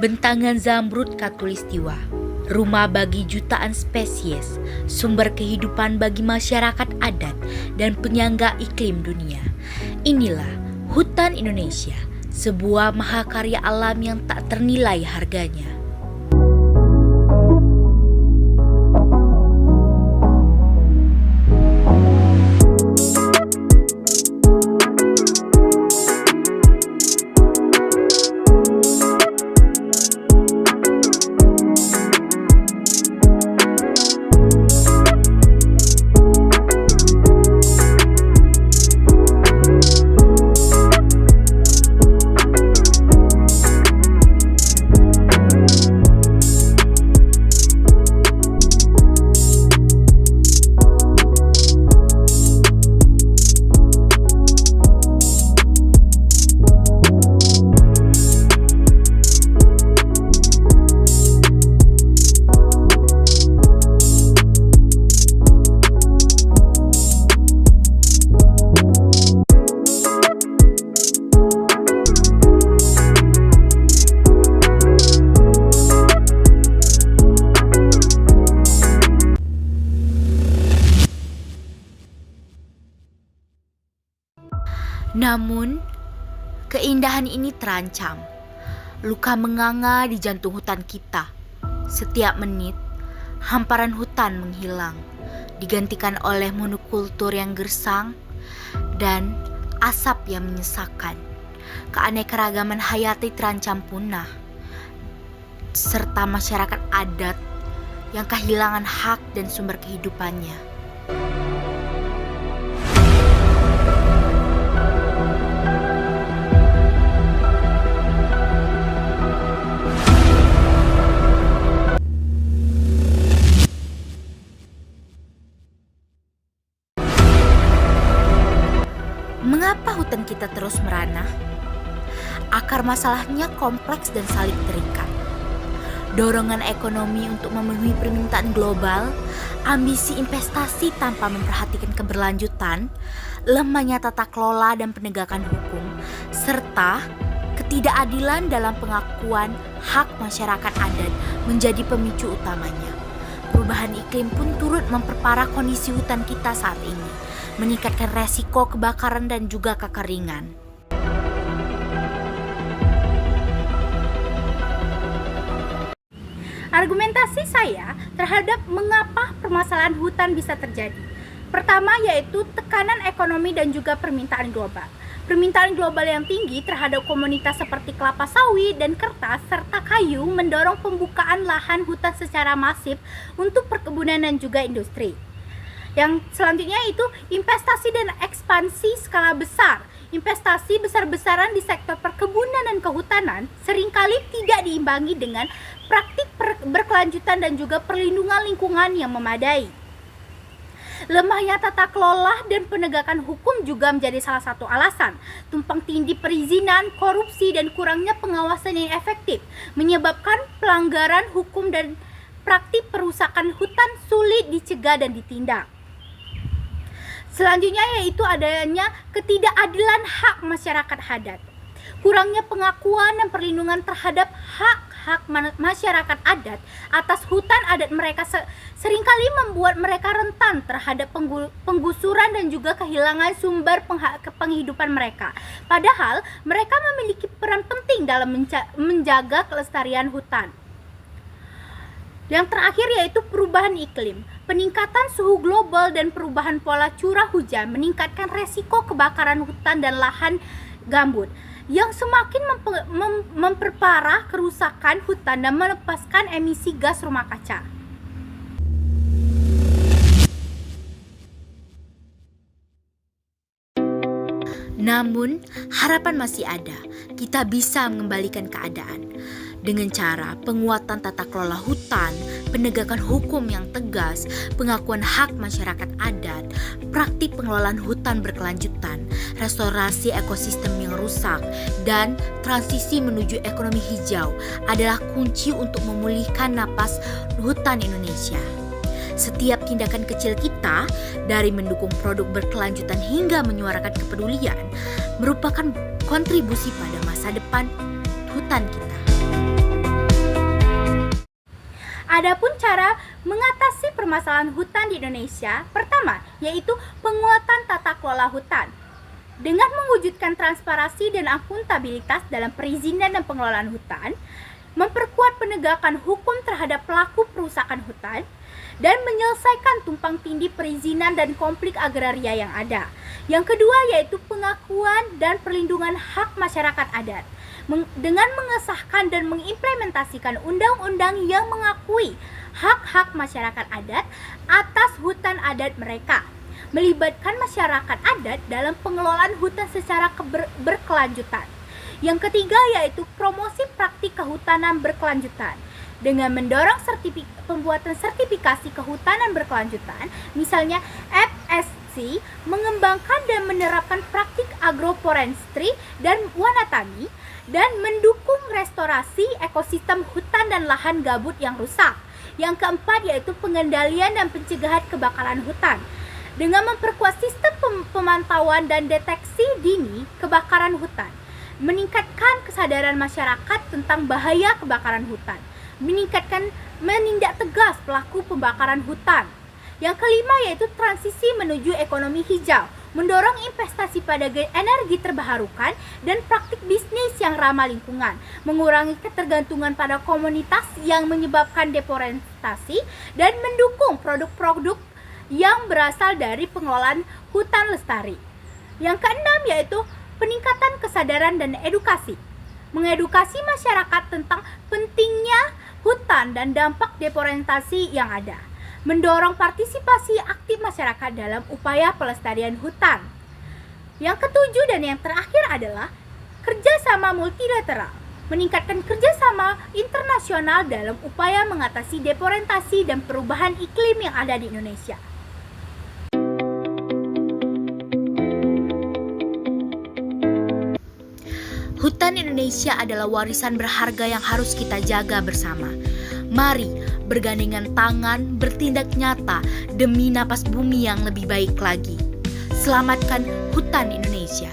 Bentangan zamrud khatulistiwa, rumah bagi jutaan spesies, sumber kehidupan bagi masyarakat adat dan penyangga iklim dunia. Inilah hutan Indonesia, sebuah mahakarya alam yang tak ternilai harganya. Namun, keindahan ini terancam. Luka menganga di jantung hutan kita. Setiap menit, hamparan hutan menghilang, digantikan oleh monokultur yang gersang dan asap yang menyesakkan. Keanekaragaman hayati terancam punah, serta masyarakat adat yang kehilangan hak dan sumber kehidupannya. Mengapa hutan kita terus merana? Akar masalahnya kompleks dan saling terikat. Dorongan ekonomi untuk memenuhi permintaan global, ambisi investasi tanpa memperhatikan keberlanjutan, lemahnya tata kelola dan penegakan hukum, serta ketidakadilan dalam pengakuan hak masyarakat adat menjadi pemicu utamanya. Perubahan iklim pun turut memperparah kondisi hutan kita saat ini, meningkatkan resiko kebakaran dan juga kekeringan. Argumentasi saya terhadap mengapa permasalahan hutan bisa terjadi. Pertama yaitu tekanan ekonomi dan juga permintaan global. Permintaan global yang tinggi terhadap komoditas seperti kelapa sawit dan kertas serta kayu mendorong pembukaan lahan hutan secara masif untuk perkebunan dan juga industri. Yang selanjutnya itu investasi dan ekspansi skala besar. Investasi besar-besaran di sektor perkebunan dan kehutanan seringkali tidak diimbangi dengan praktik berkelanjutan dan juga perlindungan lingkungan yang memadai. Lemahnya tata kelola dan penegakan hukum juga menjadi salah satu alasan. Tumpang tindih perizinan, korupsi, dan kurangnya pengawasan yang efektif menyebabkan pelanggaran hukum dan praktik perusakan hutan sulit dicegah dan ditindak. Selanjutnya yaitu adanya ketidakadilan hak masyarakat adat. Kurangnya pengakuan dan perlindungan terhadap hak masyarakat adat atas hutan adat mereka seringkali membuat mereka rentan terhadap penggusuran dan juga kehilangan sumber penghidupan mereka. Padahal mereka memiliki peran penting dalam menjaga kelestarian hutan. Yang terakhir yaitu perubahan iklim. Peningkatan suhu global dan perubahan pola curah hujan meningkatkan resiko kebakaran hutan dan lahan gambut yang semakin memperparah kerusakan hutan dan melepaskan emisi gas rumah kaca. Namun, harapan masih ada. Kita bisa mengembalikan keadaan dengan cara penguatan tata kelola hutan, penegakan hukum yang tegas, pengakuan hak masyarakat adat, praktik pengelolaan hutan berkelanjutan, restorasi ekosistem yang rusak, dan transisi menuju ekonomi hijau adalah kunci untuk memulihkan napas hutan Indonesia. Setiap tindakan kecil kita, dari mendukung produk berkelanjutan hingga menyuarakan kepedulian, merupakan kontribusi pada masa depan hutan kita. Adapun cara mengatasi permasalahan hutan di Indonesia, pertama yaitu penguatan tata kelola hutan. Dengan mewujudkan transparansi dan akuntabilitas dalam perizinan dan pengelolaan hutan, memperkuat penegakan hukum terhadap pelaku perusakan hutan, dan menyelesaikan tumpang tindih perizinan dan konflik agraria yang ada. Yang kedua yaitu pengakuan dan perlindungan hak masyarakat adat. Dengan mengesahkan dan mengimplementasikan undang-undang yang mengakui hak-hak masyarakat adat atas hutan adat mereka, melibatkan masyarakat adat dalam pengelolaan hutan secara berkelanjutan. Yang ketiga yaitu promosi praktik kehutanan berkelanjutan dengan mendorong pembuatan sertifikasi kehutanan berkelanjutan, misalnya FSC, mengembangkan dan menerapkan praktik agroforestry dan wanatani, dan mendukung restorasi ekosistem hutan dan lahan gabut yang rusak. Yang keempat yaitu pengendalian dan pencegahan kebakaran hutan dengan memperkuat sistem pemantauan dan deteksi dini kebakaran hutan, meningkatkan kesadaran masyarakat tentang bahaya kebakaran hutan, menindak tegas pelaku pembakaran hutan. Yang kelima yaitu transisi menuju ekonomi hijau, mendorong investasi pada energi terbarukan dan praktik bisnis yang ramah lingkungan, mengurangi ketergantungan pada komunitas yang menyebabkan deforestasi, dan mendukung produk-produk yang berasal dari pengelolaan hutan lestari. Yang keenam yaitu peningkatan kesadaran dan edukasi, mengedukasi masyarakat tentang pentingnya hutan dan dampak deforestasi yang ada, mendorong partisipasi aktif masyarakat dalam upaya pelestarian hutan. Yang ketujuh dan yang terakhir adalah kerjasama multilateral, meningkatkan kerjasama internasional dalam upaya mengatasi deforestasi dan perubahan iklim yang ada di Indonesia. Hutan Indonesia adalah warisan berharga yang harus kita jaga bersama. Mari bergandengan tangan, bertindak nyata demi napas bumi yang lebih baik lagi. Selamatkan hutan Indonesia.